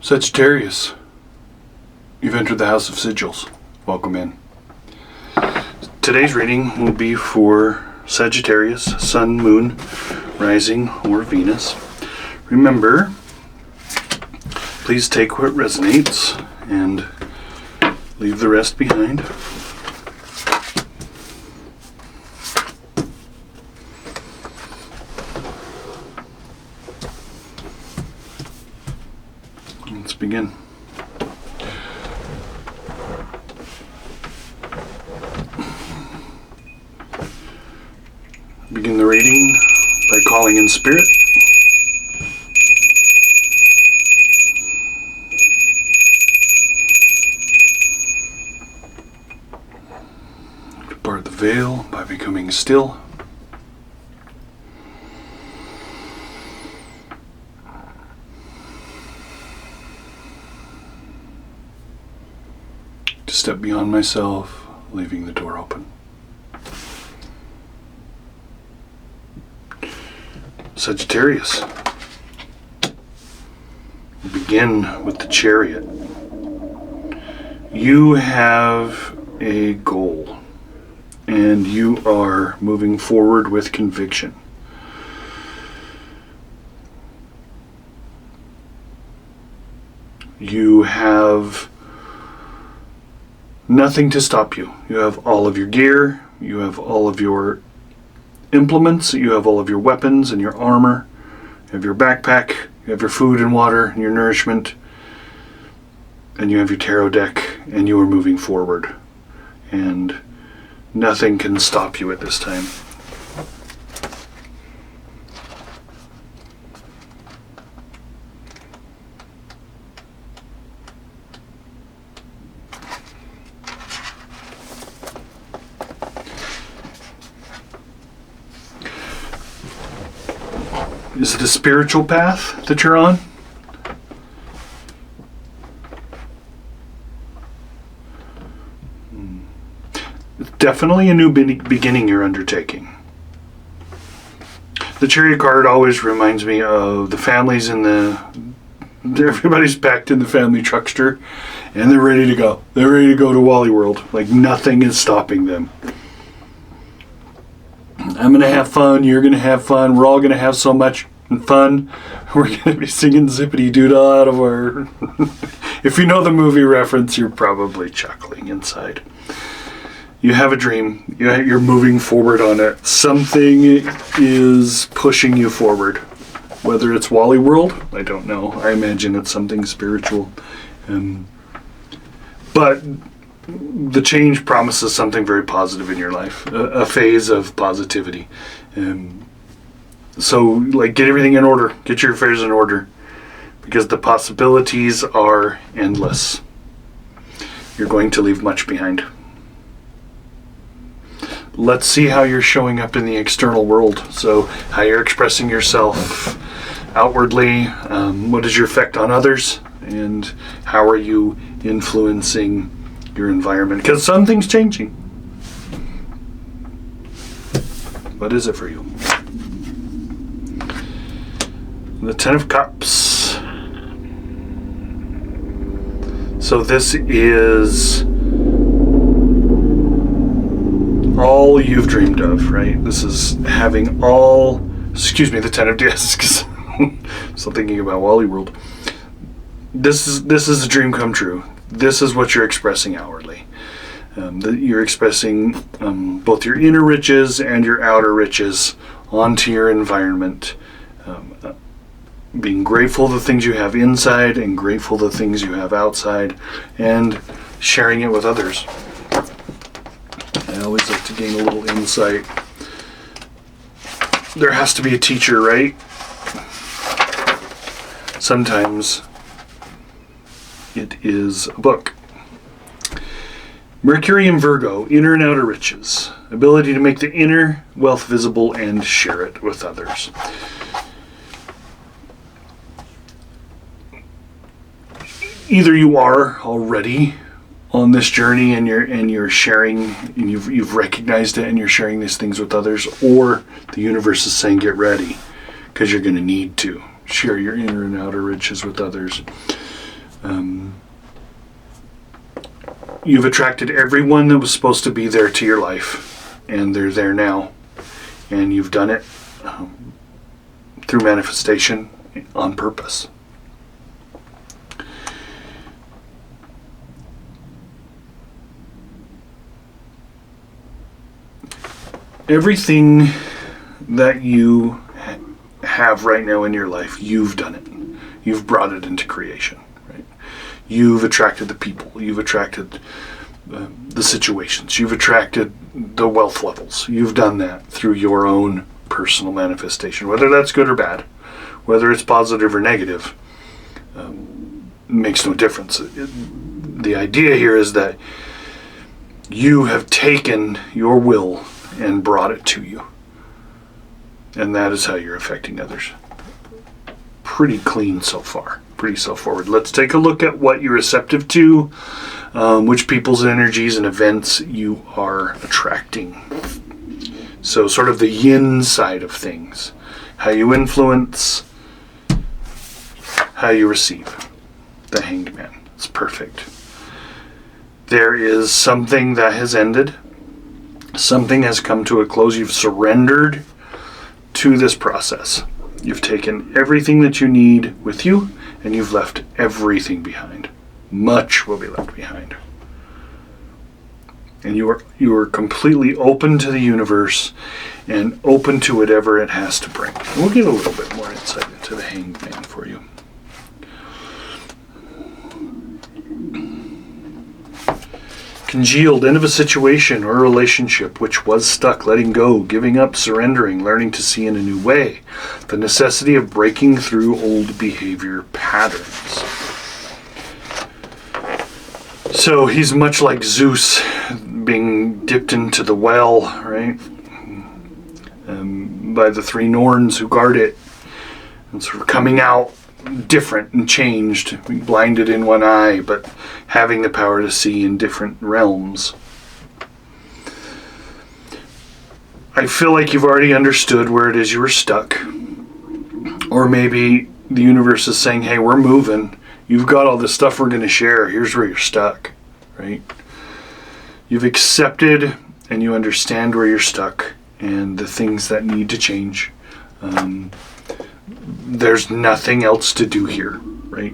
Sagittarius, you've entered the house of Sigils. Welcome in. Today's reading will be for Sagittarius, Sun, Moon, Rising, or Venus. Remember, please take what resonates and leave the rest behind. Let's begin. Begin the reading by calling in spirit. Part the veil by becoming still. To step beyond myself, leaving the door open. Sagittarius. We'll begin with the Chariot. You have a goal, and you are moving forward with conviction. You have nothing to stop you. You have all of your gear, you have all of your implements, you have all of your weapons and your armor, you have your backpack, you have your food and water and your nourishment, and you have your tarot deck, and you are moving forward. And nothing can stop you at this time. Is it a spiritual path that you're on? It's definitely a new beginning you're undertaking. The Chariot card always reminds me of the families in everybody's packed in the family truckster, and they're ready to go. They're ready to go to Wally World. Like nothing is stopping them. I'm going to have fun, you're going to have fun, we're all going to have so much fun. We're going to be singing Zippity Doodle out of our... If you know the movie reference, you're probably chuckling inside. You have a dream, you're moving forward on it. Something is pushing you forward. Whether it's Wally World, I don't know. I imagine it's something spiritual. But the change promises something very positive in your life, a phase of positivity. So, like, get everything in order. Get your affairs in order, because the possibilities are endless. You're going to leave much behind. Let's see how you're showing up in the external world. So, how you're expressing yourself outwardly. What is your effect on others? And how are you influencing your environment, because something's changing. What is it for you? The Ten of Cups. So this is all you've dreamed of, right? This is having all, the Ten of Discs. Still thinking about Wally World. This is a dream come true. This is what you're expressing outwardly. You're expressing both your inner riches and your outer riches onto your environment. Being grateful for the things you have inside and grateful for the things you have outside, and sharing it with others. I always like to gain a little insight. There has to be a teacher, right? Sometimes it is a book. Mercury and Virgo, inner and outer riches. Ability to make the inner wealth visible and share it with others. Either you are already on this journey and you're sharing, and you've recognized it and you're sharing these things with others, or the universe is saying get ready, because you're going to need to share your inner and outer riches with others. You've attracted everyone that was supposed to be there to your life, and they're there now. And you've done it through manifestation on purpose. Everything that you have right now in your life, you've done it. You've brought it into creation. Right? You've attracted the people. You've attracted the situations. You've attracted the wealth levels. You've done that through your own personal manifestation. Whether that's good or bad, whether it's positive or negative, makes no difference. The idea here is that you have taken your will and brought it to you. And that is how you're affecting others. Pretty clean so far. Pretty self-forward. Let's take a look at what you're receptive to, which people's energies and events you are attracting. So sort of the yin side of things. How you influence, how you receive. The Hanged Man. It's perfect. There is something that has ended. Something has come to a close. You've surrendered to this process. You've taken everything that you need with you, and you've left everything behind. Much will be left behind. And you are completely open to the universe and open to whatever it has to bring. And we'll get a little bit more insight into the Hanged Man for you. Congealed, end of a situation or a relationship which was stuck, letting go, giving up, surrendering, learning to see in a new way. The necessity of breaking through old behavior patterns. So he's much like Zeus being dipped into the well, right? By the three Norns who guard it. And sort of coming out different and changed, blinded in one eye, but having the power to see in different realms. I feel like you've already understood where it is you were stuck. Or maybe the universe is saying, hey, we're moving. You've got all this stuff we're going to share. Here's where you're stuck, right? You've accepted and you understand where you're stuck and the things that need to change. There's nothing else to do here, right?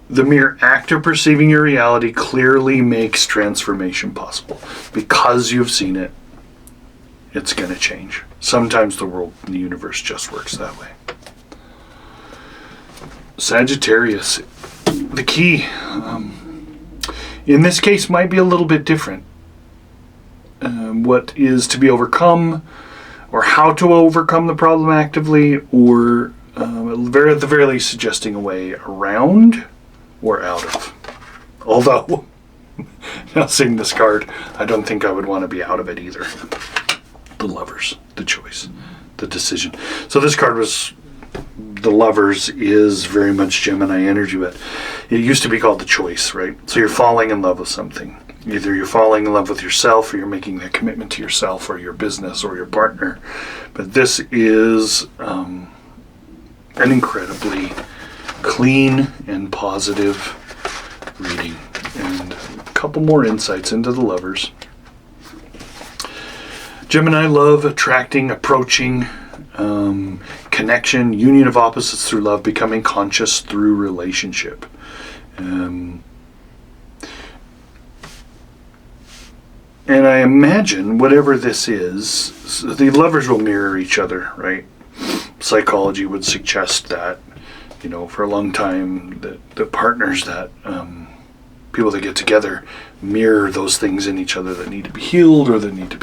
The mere act of perceiving your reality clearly makes transformation possible. Because you've seen it, it's going to change. Sometimes the world and the universe just works that way. Sagittarius, the key, in this case, might be a little bit different. What is to be overcome, or how to overcome the problem actively, or at the very least suggesting a way around or out of. Although, now seeing this card, I don't think I would want to be out of it either. The Lovers, the choice, the decision. So this card was, the Lovers is very much Gemini energy, but it used to be called the choice, right? So you're falling in love with something. Either you're falling in love with yourself, or you're making that commitment to yourself, or your business, or your partner. But this is an incredibly clean and positive reading. And a couple more insights into the Lovers. Gemini love, attracting, approaching, connection, union of opposites through love, becoming conscious through relationship. And I imagine whatever this is, the Lovers will mirror each other, right? Psychology would suggest that, for a long time, the partners that, people that get together mirror those things in each other that need to be healed, or that need to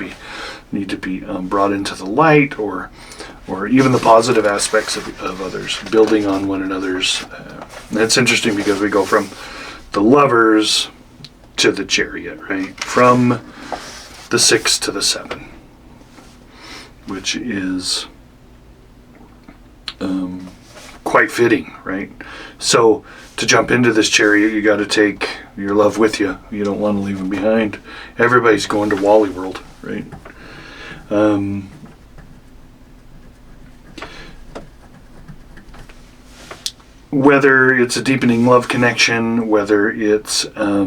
be brought into the light, or even the positive aspects of others, building on one another's. And it's interesting because we go from the Lovers to the Chariot, right? From the 6 to the 7, which is quite fitting, right? So to jump into this Chariot, you got to take your love with you. You don't want to leave him behind. Everybody's going to Wally World, right? whether it's a deepening love connection, whether it's a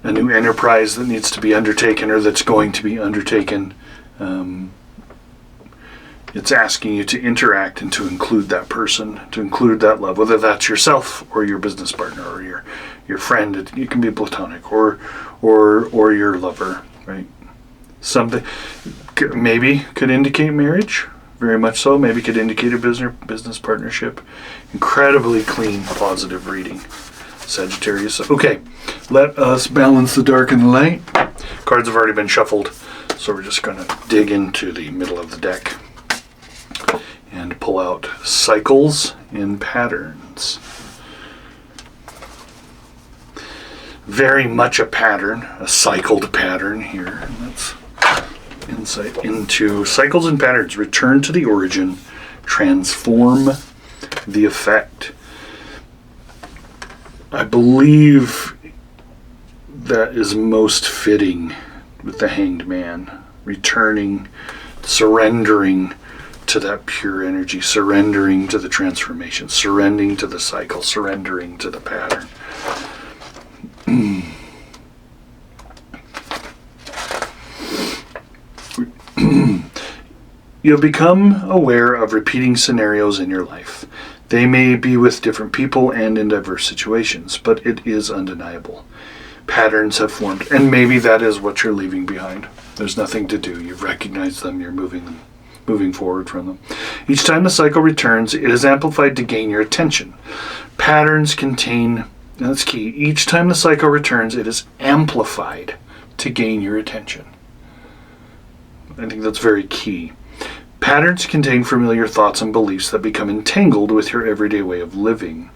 new enterprise that needs to be undertaken or that's going to be undertaken, it's asking you to interact and to include that person, to include that love, whether that's yourself or your business partner or your friend. It can be platonic or your lover, right? Something maybe could indicate marriage, very much so. Maybe could indicate a business partnership. Incredibly clean, positive reading, Sagittarius. Okay, let us balance the dark and the light. Cards have already been shuffled, so we're just going to dig into the middle of the deck and pull out cycles and patterns. Very much a pattern, a cycled pattern here. And that's insight into cycles and patterns. Return to the origin, transform the effect. I believe that is most fitting with the Hanged Man. Returning, surrendering to that pure energy, surrendering to the transformation, surrendering to the cycle, surrendering to the pattern. You'll become aware of repeating scenarios in your life. They may be with different people and in diverse situations, but it is undeniable. Patterns have formed, and maybe that is what you're leaving behind. There's nothing to do. You've recognized them, you're moving forward from them. Each time the cycle returns, it is amplified to gain your attention. Patterns contain, and that's key, each time the cycle returns, it is amplified to gain your attention. I think that's very key. Patterns contain familiar thoughts and beliefs that become entangled with your everyday way of living.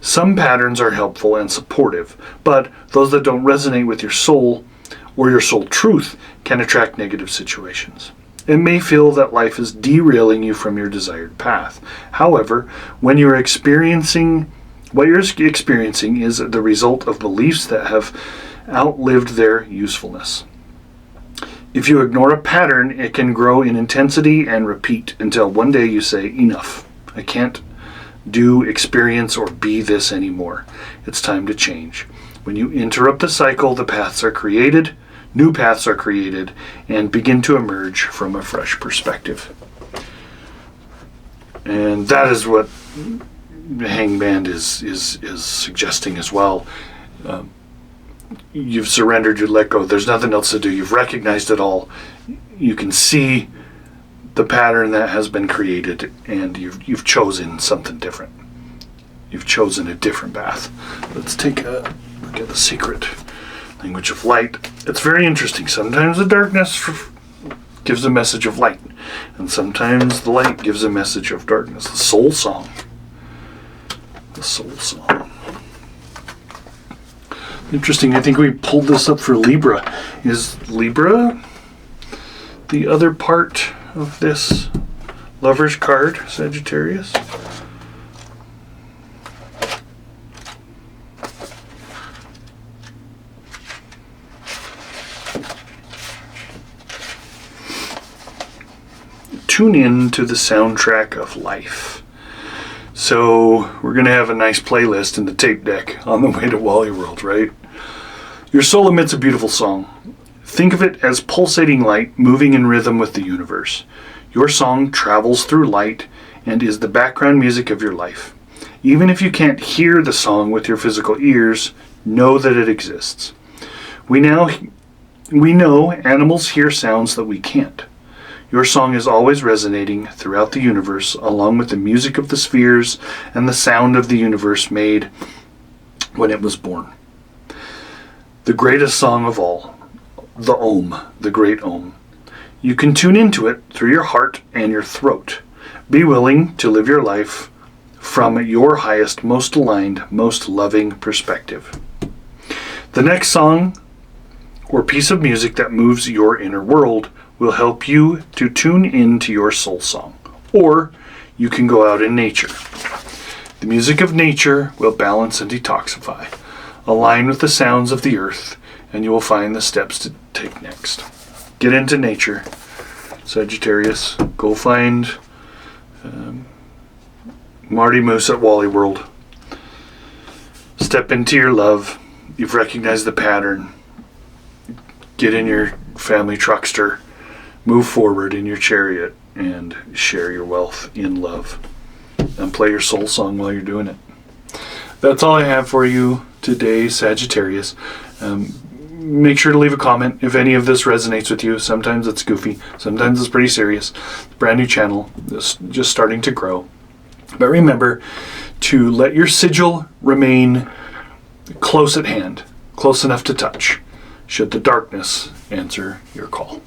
Some patterns are helpful and supportive, but those that don't resonate with your soul or your soul truth can attract negative situations. It may feel that life is derailing you from your desired path. However, when you're experiencing, what you're experiencing is the result of beliefs that have outlived their usefulness. If you ignore a pattern, it can grow in intensity and repeat until one day you say, enough. I can't do, experience, or be this anymore. It's time to change. When you interrupt the cycle, the paths are created, new paths are created, and begin to emerge from a fresh perspective. And that is what the Hangman is suggesting as well. You've surrendered, you let go. There's nothing else to do. You've recognized it all. You can see the pattern that has been created, and you've chosen something different. You've chosen a different path. Let's take a look at the secret language of light. It's very interesting. Sometimes the darkness gives a message of light, and sometimes the light gives a message of darkness. The soul song. The soul song. Interesting. I think we pulled this up for Libra. Is Libra the other part of this Lover's card, Sagittarius? Tune in to the soundtrack of life. So we're going to have a nice playlist in the tape deck on the way to Wally World, right? Your soul emits a beautiful song. Think of it as pulsating light moving in rhythm with the universe. Your song travels through light and is the background music of your life. Even if you can't hear the song with your physical ears, know that it exists. We know animals hear sounds that we can't. Your song is always resonating throughout the universe, along with the music of the spheres and the sound of the universe made when it was born. The greatest song of all, the Om, the great Om. You can tune into it through your heart and your throat. Be willing to live your life from your highest, most aligned, most loving perspective. The next song or piece of music that moves your inner world will help you to tune into your soul song. Or you can go out in nature. The music of nature will balance and detoxify. Align with the sounds of the earth, and you will find the steps to take next. Get into nature, Sagittarius. Go find Marty Moose at Wally World. Step into your love. You've recognized the pattern. Get in your family truckster. Move forward in your chariot and share your wealth in love. And play your soul song while you're doing it. That's all I have for you today, Sagittarius. Make sure to leave a comment if any of this resonates with you. Sometimes it's goofy. Sometimes it's pretty serious. Brand new channel. Just starting to grow. But remember to let your sigil remain close at hand. Close enough to touch. Should the darkness answer your call.